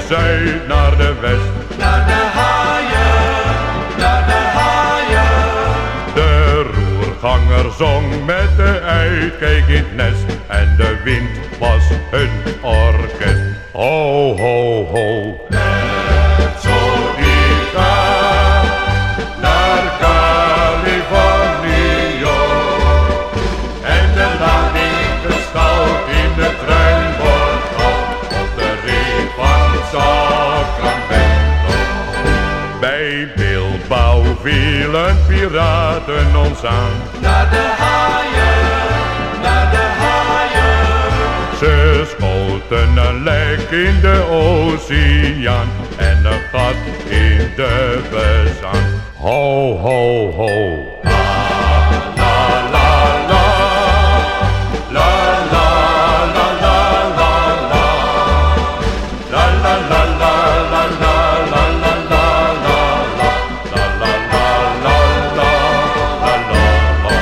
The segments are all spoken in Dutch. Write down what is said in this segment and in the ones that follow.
zuid naar de west. Naar de haaien, naar de haaien. De roerganger zong met de uitkijk in het nest en de wind was hun orkest. Ho, ho, ho. Met Zodica Naar Californië en de lading gestald in de trein wordt af op de ree van Sacramento. Bij Bilbao vielen piraten ons aan. naar de haaien, naar de haaien. Ze schoten een lek in de oceaan en een gat in de bezaan. Ho, ho, ho. La, la, la, la. La, la, la, la, la, la. La, la, la, la, la, la, la, la, la, la. La, la, la, la, la, la, la, la.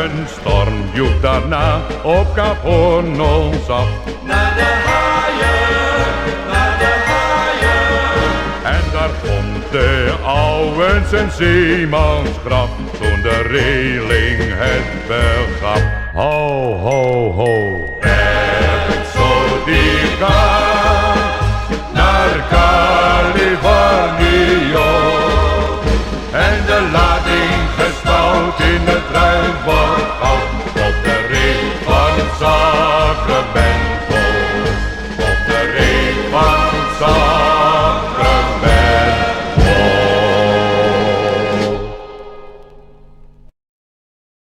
Een storm joeg daarna op Kap Horn ons af. Naar de haaien, naar de haaien. En daar komt de ouwe zijn zeemansgraf, toen de reling het begaf. Ho, ho, ho. Met Zodica naar Californië en de lading gestouwd in het ruim wordt goud op de ring van Sacramento.